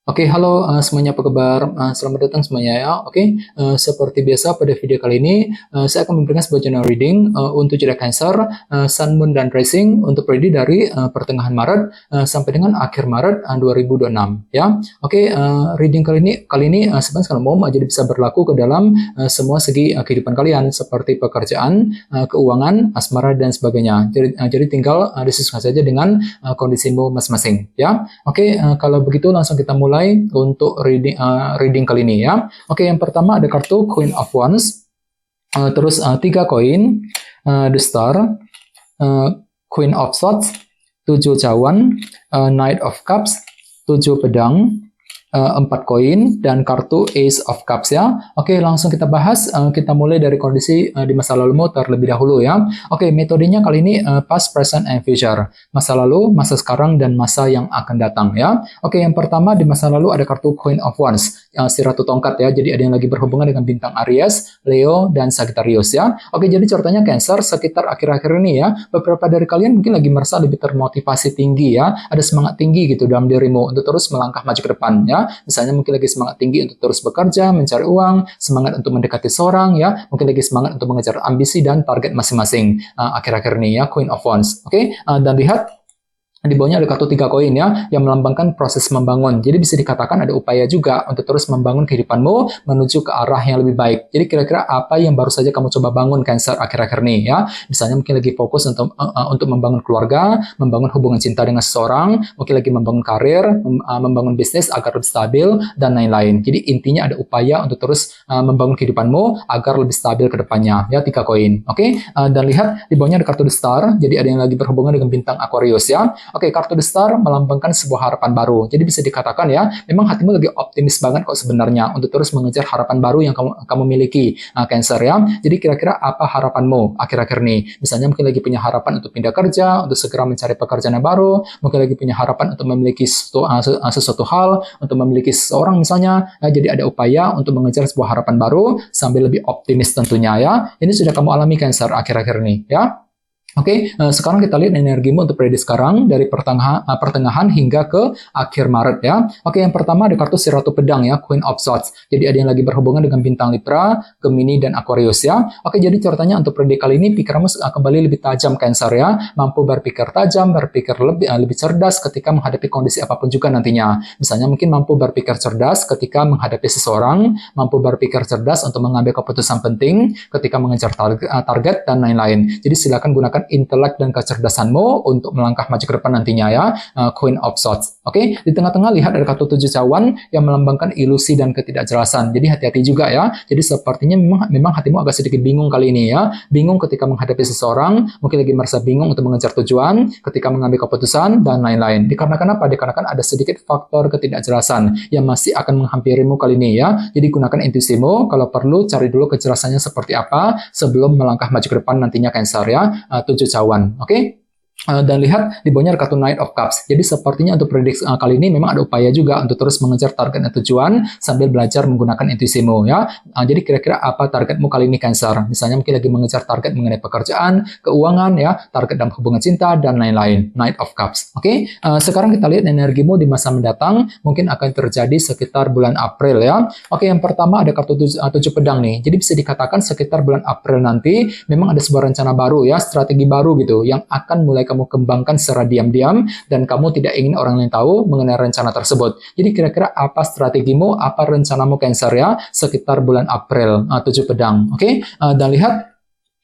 Oke, halo semuanya, apa kabar? Selamat datang semuanya ya. Oke, seperti biasa pada video kali ini saya akan memberikan sebuah general reading untuk zodiak Cancer, Sun, Moon, dan Rising untuk periode dari pertengahan Maret sampai dengan akhir Maret 2026 ya. Oke, reading kali ini sebenarnya sekarang umum jadi bisa berlaku ke dalam semua segi kehidupan kalian seperti pekerjaan, keuangan, asmara dan sebagainya. Jadi tinggal disesuaikan saja dengan kondisimu masing-masing ya. Oke, kalau begitu langsung kita mulai untuk reading kali ini ya. Oke, yang pertama ada kartu Queen of Wands, terus 3 koin, The Star, Queen of Swords, 7 cawan, Knight of Cups, 7 pedang, 4 koin, dan kartu Ace of Cups ya. Oke, langsung kita bahas. Kita mulai dari kondisi di masa lalumu terlebih dahulu ya. Oke, metodenya kali ini past, present, and future. Masa lalu, masa sekarang, dan masa yang akan datang ya. Oke, yang pertama di masa lalu ada kartu Queen of Wands, si Ratu Tongkat ya. Jadi ada yang lagi berhubungan dengan bintang Aries, Leo, dan Sagittarius ya. Oke, jadi ceritanya Cancer sekitar akhir-akhir ini ya. Beberapa dari kalian mungkin lagi merasa lebih termotivasi tinggi ya. Ada semangat tinggi gitu dalam dirimu untuk terus melangkah maju ke depan ya. Misalnya mungkin lagi semangat tinggi untuk terus bekerja, mencari uang, semangat untuk mendekati seorang ya, mungkin lagi semangat untuk mengejar ambisi dan target masing-masing akhir-akhir ini ya, Queen of Wands. Oke, dan lihat di bawahnya ada kartu 3 koin ya, yang melambangkan proses membangun. Jadi bisa dikatakan ada upaya juga untuk terus membangun kehidupanmu menuju ke arah yang lebih baik. Jadi kira-kira apa yang baru saja kamu coba bangun Cancer akhir-akhir ini ya? Misalnya mungkin lagi fokus untuk membangun keluarga, membangun hubungan cinta dengan seseorang, mungkin lagi membangun karir, membangun bisnis agar lebih stabil, dan lain-lain. Jadi intinya ada upaya untuk terus membangun kehidupanmu agar lebih stabil ke depannya ya, 3 koin. Oke, dan lihat di bawahnya ada kartu The Star. Jadi ada yang lagi berhubungan dengan bintang Aquarius ya. Oke, kartu The Star melambangkan sebuah harapan baru. Jadi bisa dikatakan ya, memang hatimu lagi optimis banget kok sebenarnya untuk terus mengejar harapan baru yang kamu miliki, Cancer ya. Jadi kira-kira apa harapanmu akhir-akhir ini? Misalnya mungkin lagi punya harapan untuk pindah kerja, untuk segera mencari pekerjaan yang baru, mungkin lagi punya harapan untuk memiliki sesuatu hal, untuk memiliki seseorang misalnya. Jadi ada upaya untuk mengejar sebuah harapan baru sambil lebih optimis tentunya ya. Ini sudah kamu alami Cancer akhir-akhir ini ya. Oke, sekarang kita lihat energimu untuk periode sekarang dari pertengahan hingga ke akhir Maret ya. Oke, yang pertama ada kartu si Ratu Pedang ya, Queen of Swords. Jadi ada yang lagi berhubungan dengan bintang Libra, Gemini, dan Aquarius ya. Oke, jadi ceritanya untuk periode kali ini pikiranmu kembali lebih tajam Cancer ya. Mampu berpikir tajam, berpikir lebih cerdas ketika menghadapi kondisi apapun juga nantinya. Misalnya mungkin mampu berpikir cerdas ketika menghadapi seseorang, mampu berpikir cerdas untuk mengambil keputusan penting ketika mengejar target dan lain-lain. Jadi silakan gunakan intelek dan kecerdasanmu untuk melangkah maju ke depan nantinya ya, Queen of Swords. Oke, di tengah-tengah lihat ada kartu 7 cawan yang melambangkan ilusi dan ketidakjelasan. Jadi hati-hati juga ya. Jadi sepertinya memang hatimu agak sedikit bingung kali ini ya. Bingung ketika menghadapi seseorang, mungkin lagi merasa bingung untuk mengejar tujuan, ketika mengambil keputusan dan lain-lain. Dikarenakan apa? Dikarenakan ada sedikit faktor ketidakjelasan yang masih akan menghampirimu kali ini ya. Jadi gunakan intuisimu, kalau perlu cari dulu kejelasannya seperti apa sebelum melangkah maju ke depan nantinya Cancer ya. 7 cawan. Oke? Dan lihat di bawahnya ada kartu Knight of Cups. Jadi sepertinya untuk prediksi kali ini memang ada upaya juga untuk terus mengejar target dan tujuan sambil belajar menggunakan intuisimu ya. Jadi kira-kira apa targetmu kali ini Cancer? Misalnya mungkin lagi mengejar target mengenai pekerjaan, keuangan ya, target dalam hubungan cinta dan lain-lain. Knight of Cups. Oke? Sekarang kita lihat energimu di masa mendatang mungkin akan terjadi sekitar bulan April ya. Oke, yang pertama ada kartu 7 pedang nih. Jadi bisa dikatakan sekitar bulan April nanti memang ada sebuah rencana baru ya, strategi baru gitu yang akan mulai kamu kembangkan secara diam-diam dan kamu tidak ingin orang lain tahu mengenai rencana tersebut. Jadi kira-kira apa strategimu, apa rencanamu Cancer ya sekitar bulan April, 7 pedang. Oke? Dan lihat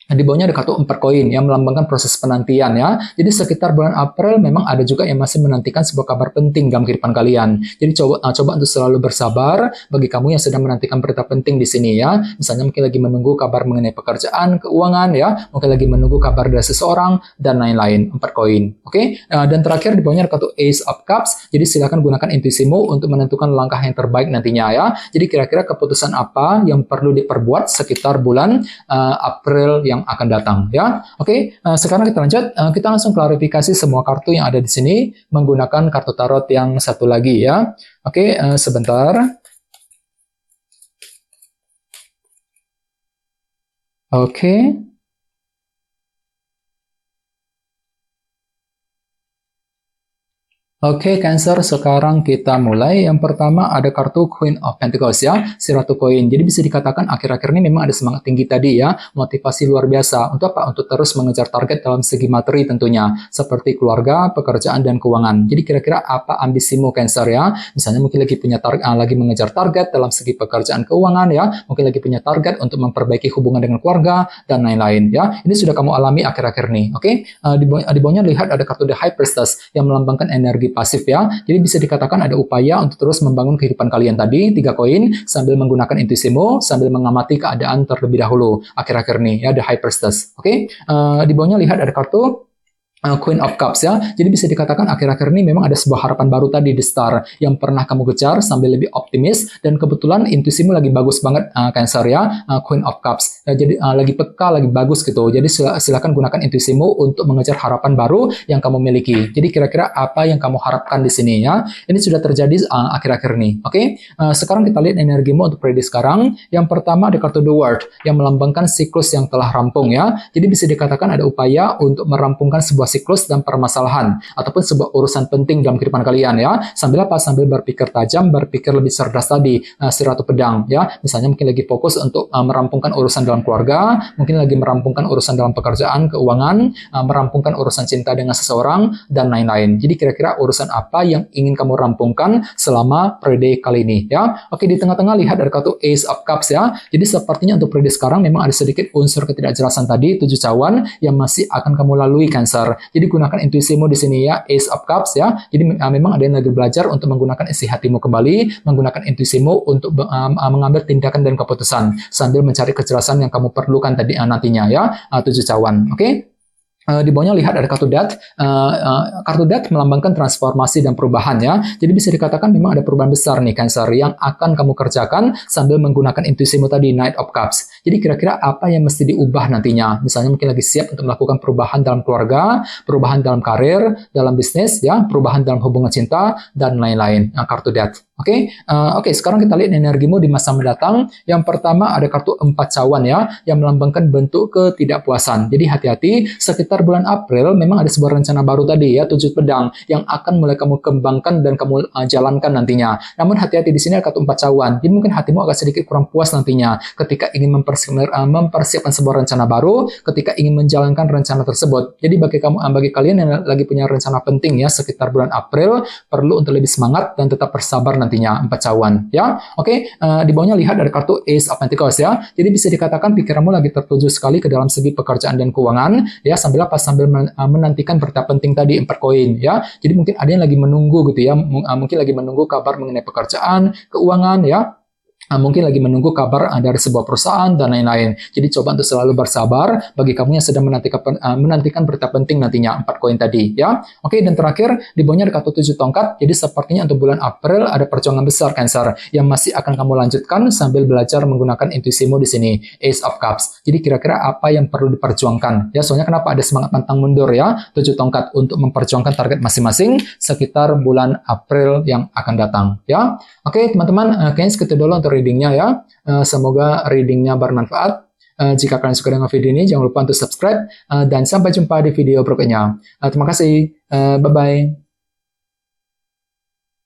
di bawahnya ada kartu 4 koin yang melambangkan proses penantian ya. Jadi sekitar bulan April memang ada juga yang masih menantikan sebuah kabar penting dalam kehidupan kalian. Jadi coba untuk selalu bersabar bagi kamu yang sedang menantikan berita penting di sini ya. Misalnya mungkin lagi menunggu kabar mengenai pekerjaan, keuangan ya, mungkin lagi menunggu kabar dari seseorang dan lain-lain. 4 koin. Oke? Dan terakhir di bawahnya ada kartu Ace of Cups. Jadi silakan gunakan intuisimu untuk menentukan langkah yang terbaik nantinya ya. Jadi kira-kira keputusan apa yang perlu diperbuat sekitar bulan April yang akan datang ya. Oke, sekarang kita lanjut. Kita langsung klarifikasi semua kartu yang ada di sini menggunakan kartu tarot yang satu lagi ya. Oke, sebentar. Oke. Oke, Cancer, sekarang kita mulai. Yang pertama ada kartu Queen of Pentacles ya, si Ratu Koin. Jadi bisa dikatakan akhir-akhir ini memang ada semangat tinggi tadi ya, motivasi luar biasa. Untuk apa? Untuk terus mengejar target dalam segi materi tentunya, seperti keluarga, pekerjaan, dan keuangan. Jadi kira-kira apa ambisimu Cancer ya? Misalnya mungkin lagi punya lagi mengejar target dalam segi pekerjaan keuangan ya, mungkin lagi punya target untuk memperbaiki hubungan dengan keluarga, dan lain-lain ya. Ini sudah kamu alami akhir-akhir ini, oke? Di bawahnya lihat ada kartu The High Priestess yang melambangkan energi pasif ya. Jadi bisa dikatakan ada upaya untuk terus membangun kehidupan kalian tadi, 3 koin, sambil menggunakan intuisimu, sambil mengamati keadaan terlebih dahulu akhir-akhir ini ya, The High Priestess. Oke? Di bawahnya lihat ada kartu Queen of Cups ya. Jadi bisa dikatakan akhir-akhir ini memang ada sebuah harapan baru tadi di Star yang pernah kamu kejar sambil lebih optimis, dan kebetulan intuisimu lagi bagus banget Cancer ya, Queen of Cups. Jadi lagi peka, lagi bagus gitu. Jadi silakan gunakan intuisimu untuk mengejar harapan baru yang kamu miliki. Jadi kira-kira apa yang kamu harapkan di sini ya. Ini sudah terjadi akhir-akhir ini. Oke? Sekarang kita lihat energimu untuk prediksi sekarang. Yang pertama ada kartu The World yang melambangkan siklus yang telah rampung ya. Jadi bisa dikatakan ada upaya untuk merampungkan sebuah siklus dan permasalahan ataupun sebuah urusan penting dalam kehidupan kalian ya. Sambil apa? Sambil berpikir tajam, berpikir lebih cerdas tadi, si Ratu Pedang ya. Misalnya mungkin lagi fokus untuk merampungkan urusan dalam keluarga, mungkin lagi merampungkan urusan dalam pekerjaan, keuangan, merampungkan urusan cinta dengan seseorang, dan lain-lain. Jadi kira-kira urusan apa yang ingin kamu rampungkan selama periode kali ini ya. Oke, di tengah-tengah lihat ada kartu Ace of Cups ya. Jadi sepertinya untuk periode sekarang memang ada sedikit unsur ketidakjelasan tadi, 7 cawan yang masih akan kamu lalui Cancer. Jadi gunakan intuisimu di sini ya, Ace of Cups ya. Jadi memang ada yang lagi belajar untuk menggunakan isi hatimu kembali, menggunakan intuisimu untuk mengambil tindakan dan keputusan sambil mencari kejelasan yang kamu perlukan tadi nantinya ya, 7 cawan. Oke? Di bawahnya lihat ada kartu Death. Kartu Death melambangkan transformasi dan perubahan ya. Jadi bisa dikatakan memang ada perubahan besar nih Cancer yang akan kamu kerjakan sambil menggunakan intuisimu tadi, Knight of Cups. Jadi kira-kira apa yang mesti diubah nantinya? Misalnya mungkin lagi siap untuk melakukan perubahan dalam keluarga, perubahan dalam karir, dalam bisnis ya, perubahan dalam hubungan cinta, dan lain-lain. Kartu Death. Oke, sekarang kita lihat energimu di masa mendatang. Yang pertama ada kartu 4 cawan ya, yang melambangkan bentuk ketidakpuasan. Jadi hati-hati, sekitar bulan April memang ada sebuah rencana baru tadi ya, 7 pedang yang akan mulai kamu kembangkan dan kamu jalankan nantinya. Namun hati-hati, di sini ada kartu 4 cawan. Jadi mungkin hatimu agak sedikit kurang puas nantinya ketika ingin mempersiapkan sebuah rencana baru, ketika ingin menjalankan rencana tersebut. Jadi bagi kalian yang lagi punya rencana penting ya sekitar bulan April, perlu untuk lebih semangat dan tetap bersabar nantinya, 4 cawan ya. Oke, di bawahnya lihat ada kartu Ace of Pentacles ya. Jadi bisa dikatakan pikiranmu lagi tertuju sekali ke dalam segi pekerjaan dan keuangan ya, sambil menantikan berita penting tadi, 4 koin ya. Jadi mungkin ada yang lagi menunggu gitu ya, mungkin lagi menunggu kabar mengenai pekerjaan, keuangan ya. Mungkin lagi menunggu kabar dari sebuah perusahaan dan lain-lain. Jadi coba untuk selalu bersabar bagi kamu yang sedang menantikan berita penting nantinya, 4 koin tadi ya. Oke, dan terakhir di bawahnya ada kartu 7 tongkat. Jadi sepertinya untuk bulan April ada perjuangan besar Cancer yang masih akan kamu lanjutkan sambil belajar menggunakan intuisimu di sini, Ace of Cups. Jadi kira-kira apa yang perlu diperjuangkan ya? Soalnya kenapa ada semangat pantang mundur ya, 7 tongkat untuk memperjuangkan target masing-masing sekitar bulan April yang akan datang ya. Oke, teman-teman, kayaknya segitu dulu untuk readingnya ya. Semoga readingnya bermanfaat. Jika kalian suka dengan video ini, jangan lupa untuk subscribe. Dan sampai jumpa di video berikutnya. Terima kasih. Bye-bye.